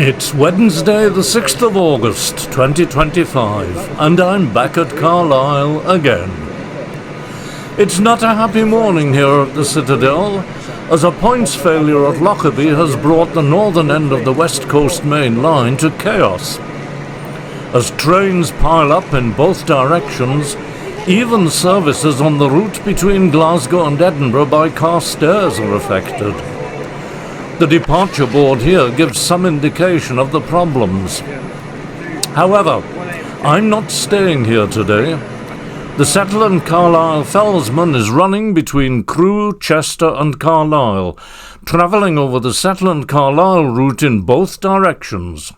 It's Wednesday the 6th of August 2025 and I'm back at Carlisle again. It's not a happy morning here at the Citadel, as a points failure at Lockerbie has brought the northern end of the West Coast Main Line to chaos. As trains pile up in both directions, even services on the route between Glasgow and Edinburgh by Carstairs are affected. The departure board here gives some indication of the problems. However, I'm not staying here today. The Settle & Carlisle Fellsman is running between Crewe, Chester and Carlisle, travelling over the Settle & Carlisle route in both directions.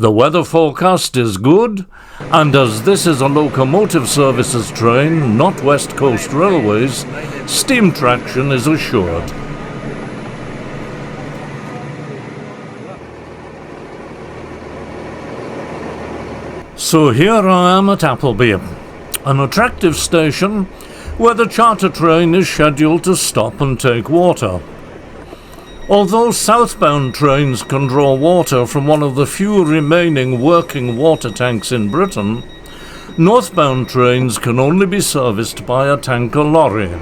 The weather forecast is good, and as this is a Locomotive Services train, not West Coast Railways, steam traction is assured. So here I am at Appleby, an attractive station where the charter train is scheduled to stop and take water. Although southbound trains can draw water from one of the few remaining working water tanks in Britain, northbound trains can only be serviced by a tanker lorry.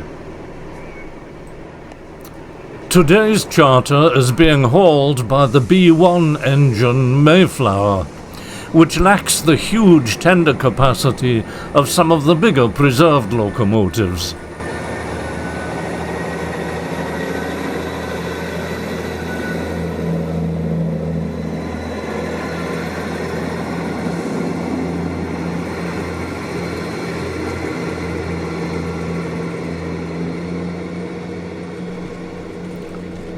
Today's charter is being hauled by the B1 engine Mayflower, which lacks the huge tender capacity of some of the bigger preserved locomotives.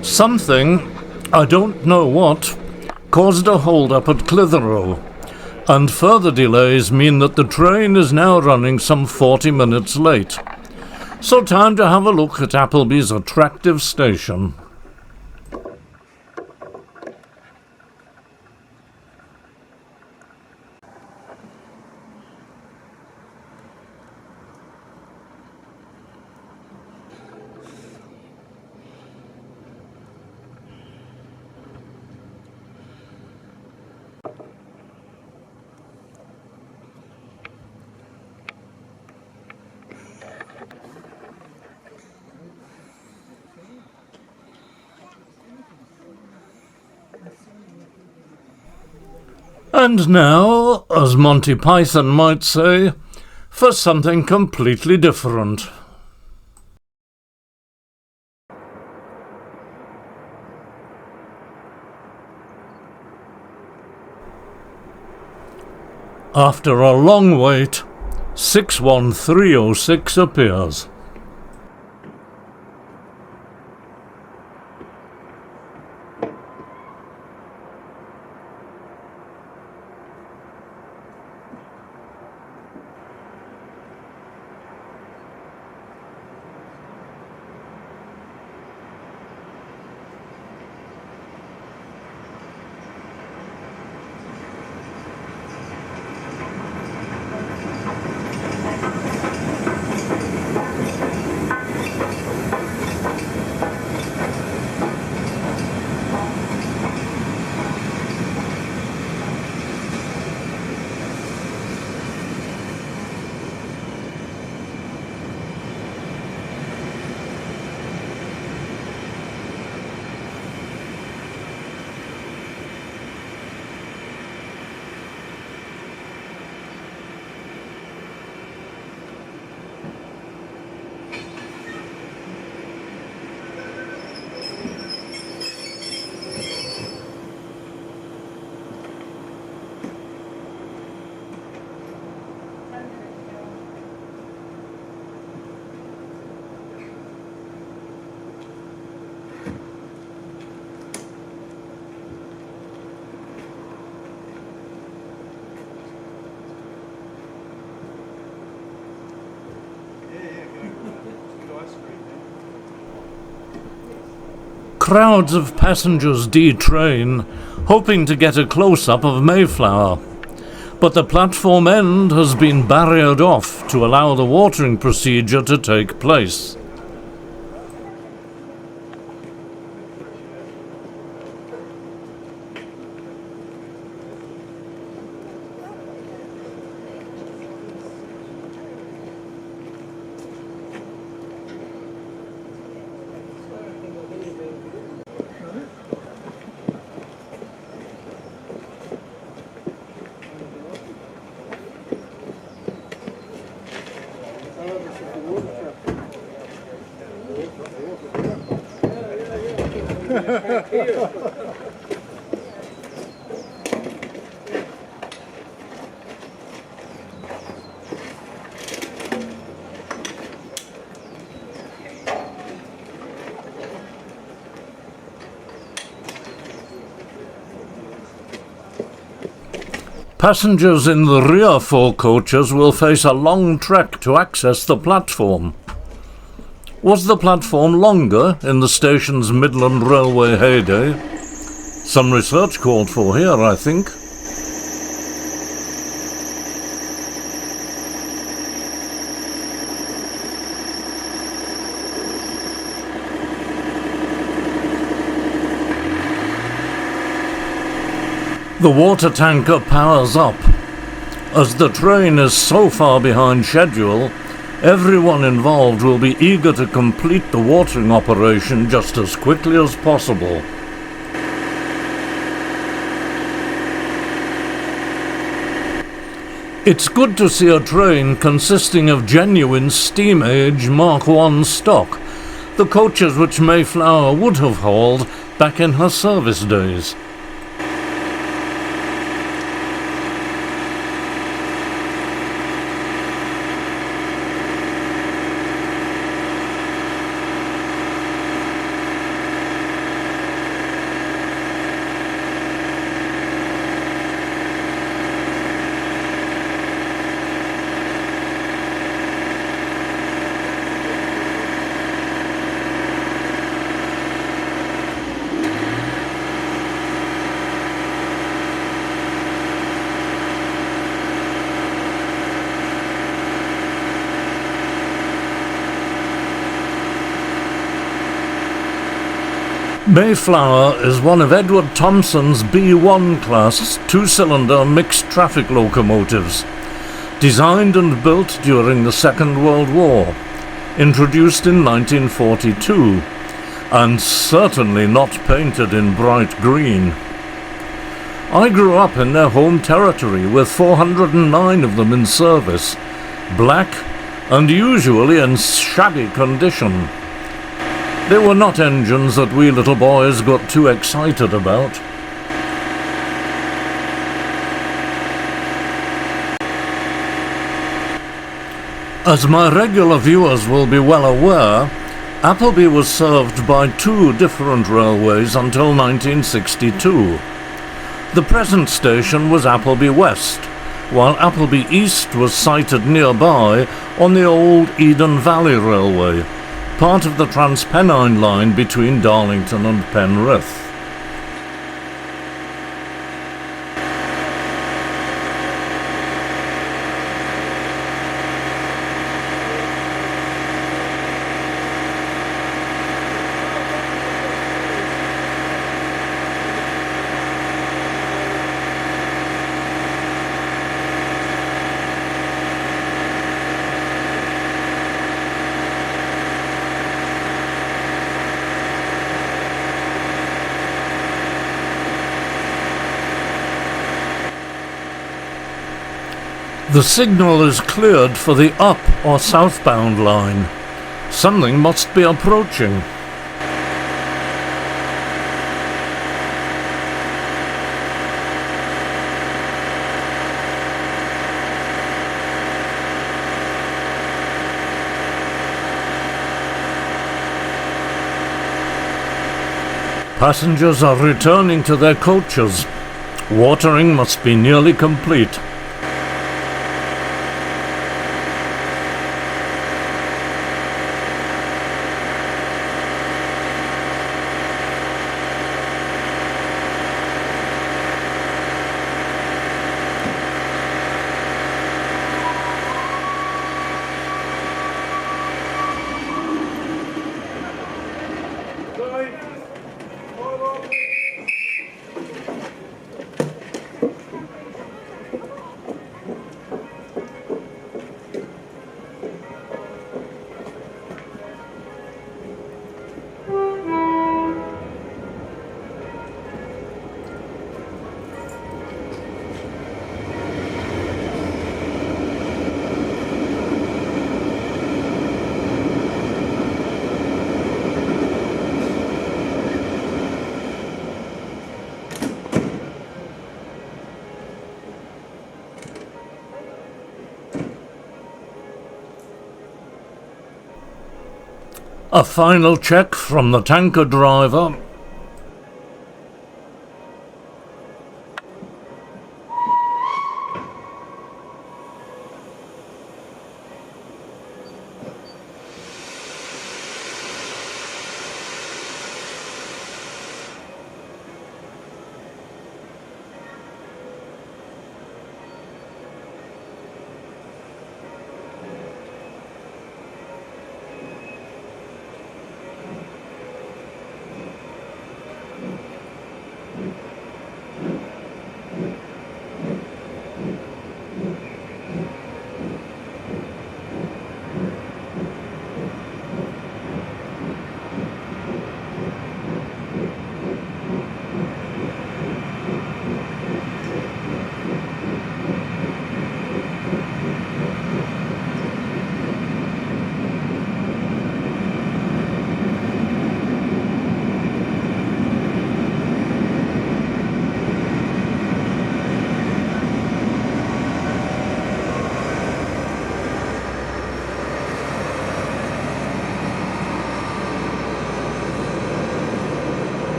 Something, I don't know what, caused a hold-up at Clitheroe, and further delays mean that the train is now running some 40 minutes late. So time to have a look at Appleby's attractive station. And now, as Monty Python might say, for something completely different. After a long wait, 61306 appears. Crowds of passengers detrain, hoping to get a close-up of Mayflower, but the platform end has been barriered off to allow the watering procedure to take place. Passengers in the rear four coaches will face a long trek to access the platform. Was the platform longer in the station's Midland Railway heyday? Some research called for here, I think. The water tanker powers up. As the train is so far behind schedule, everyone involved will be eager to complete the watering operation just as quickly as possible. It's good to see a train consisting of genuine steam-age Mark I stock, the coaches which Mayflower would have hauled back in her service days. Mayflower is one of Edward Thompson's B1 class two-cylinder mixed traffic locomotives, designed and built during the Second World War, introduced in 1942, and certainly not painted in bright green. I grew up in their home territory with 409 of them in service, black and usually in shabby condition. They were not engines that we little boys got too excited about. As my regular viewers will be well aware, Appleby was served by two different railways until 1962. The present station was Appleby West, while Appleby East was sited nearby on the old Eden Valley Railway, part of the Transpennine line between Darlington and Penrith. The signal is cleared for the up or southbound line. Something must be approaching. Passengers are returning to their coaches. Watering must be nearly complete. A final check from the tanker driver.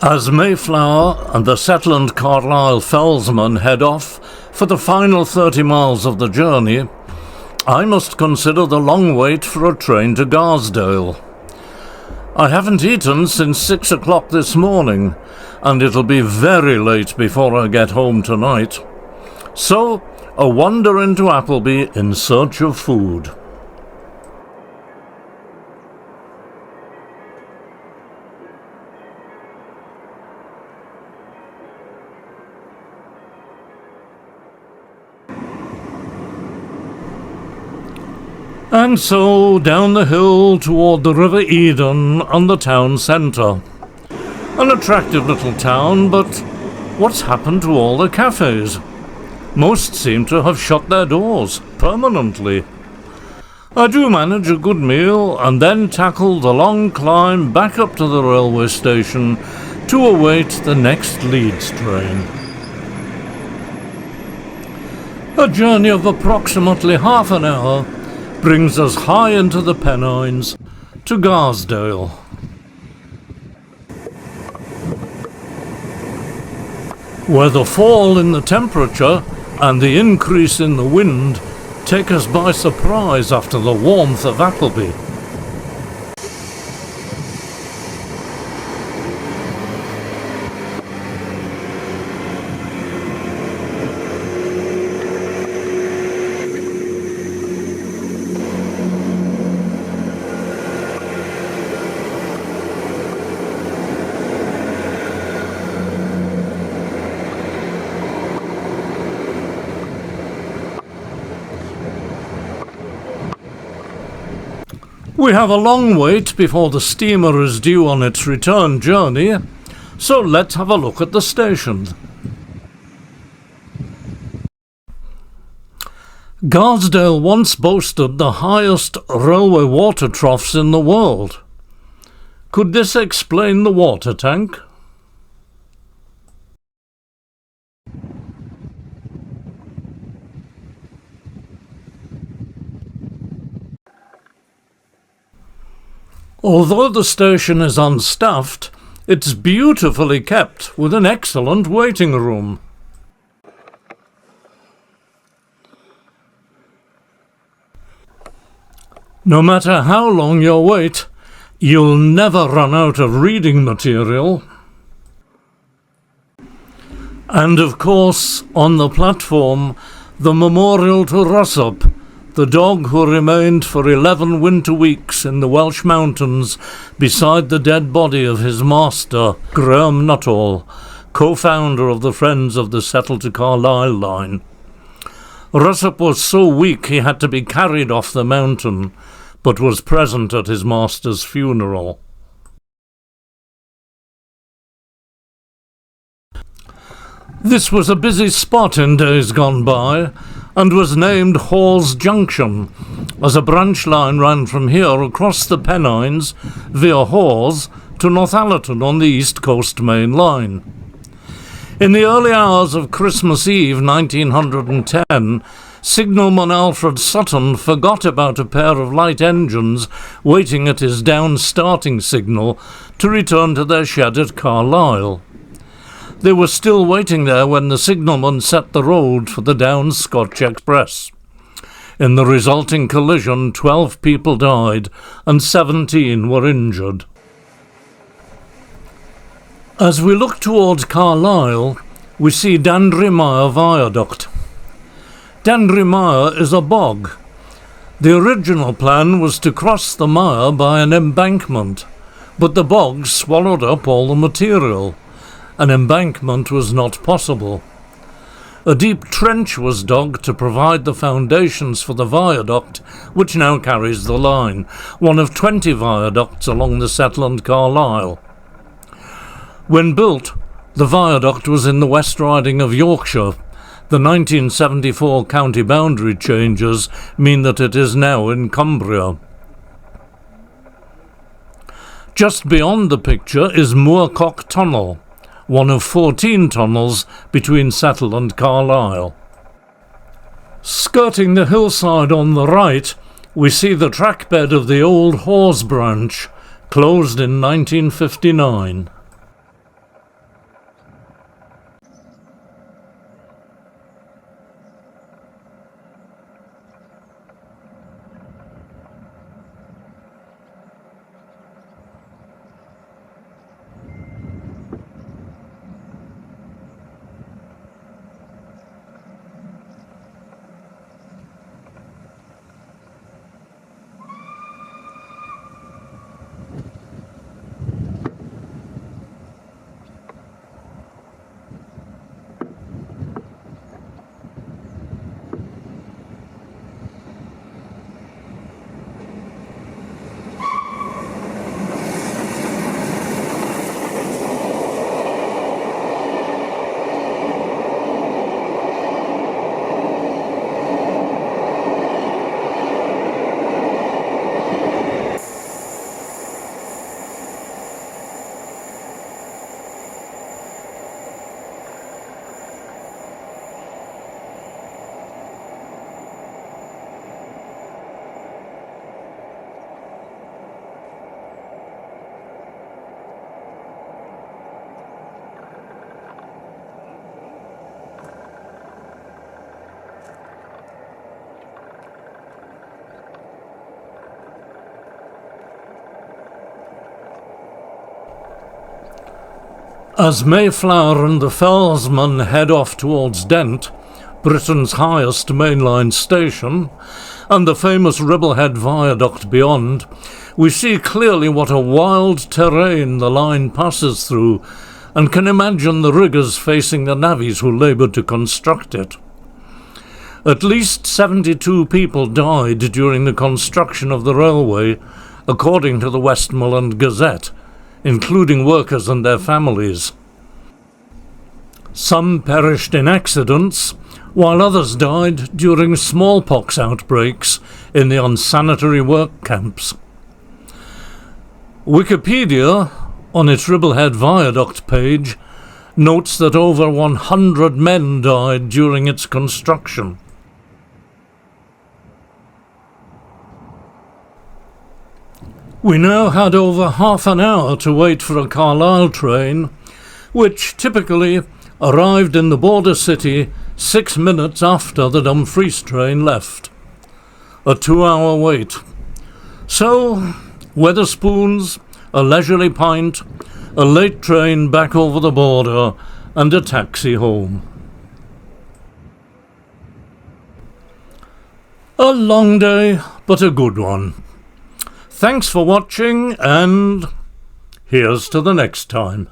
As Mayflower and the Shetland Carlisle Fellsman head off for the final 30 miles of the journey, I must consider the long wait for a train to Garsdale. I haven't eaten since 6 o'clock this morning, and it'll be very late before I get home tonight. So, a wander into Appleby in search of food. And so down the hill toward the River Eden and the town centre. An attractive little town, but what's happened to all the cafes? Most seem to have shut their doors permanently. I do manage a good meal and then tackle the long climb back up to the railway station to await the next Leeds train. A journey of approximately half an hour brings us high into the Pennines to Garsdale. Where the fall in the temperature and the increase in the wind take us by surprise after the warmth of Appleby. We have a long wait before the steamer is due on its return journey, so let's have a look at the station. Garsdale once boasted the highest railway water troughs in the world. Could this explain the water tank? Although the station is unstaffed, it's beautifully kept with an excellent waiting room. No matter how long your wait, you'll never run out of reading material. And of course, on the platform, the memorial to Russup, the dog who remained for 11 winter weeks in the Welsh mountains beside the dead body of his master, Graham Nuttall, co-founder of the Friends of the Settle to Carlisle line. Russup was so weak he had to be carried off the mountain, but was present at his master's funeral. This was a busy spot in days gone by, and was named Hawes Junction, as a branch line ran from here across the Pennines via Hawes to Northallerton on the East Coast Main Line. In the early hours of Christmas Eve 1910, signalman Alfred Sutton forgot about a pair of light engines waiting at his down-starting signal to return to their shed at Carlisle. They were still waiting there when the signalman set the road for the down Scotch Express. In the resulting collision, 12 people died and 17 were injured. As we look towards Carlisle, we see Dandry Mire Viaduct. Dandry Mire is a bog. The original plan was to cross the mire by an embankment, but the bog swallowed up all the material. An embankment was not possible. A deep trench was dug to provide the foundations for the viaduct, which now carries the line, one of 20 viaducts along the Setland Carlisle. When built, the viaduct was in the West Riding of Yorkshire. The 1974 county boundary changes mean that it is now in Cumbria. Just beyond the picture is Moorcock Tunnel, one of 14 tunnels between Settle and Carlisle. Skirting the hillside on the right, we see the trackbed of the old Hawes branch, closed in 1959. As Mayflower and the Fellsman head off towards Dent, Britain's highest mainline station, and the famous Ribblehead Viaduct beyond, we see clearly what a wild terrain the line passes through, and can imagine the rigours facing the navvies who laboured to construct it. At least 72 people died during the construction of the railway, according to the Westmoreland Gazette, including workers and their families. Some perished in accidents, while others died during smallpox outbreaks in the unsanitary work camps. Wikipedia, on its Ribblehead Viaduct page, notes that over 100 men died during its construction. We now had over half an hour to wait for a Carlisle train, which typically arrived in the border city 6 minutes after the Dumfries train left. A 2-hour wait. So, Wetherspoons, a leisurely pint, a late train back over the border, and a taxi home. A long day, but a good one. Thanks for watching, and here's to the next time.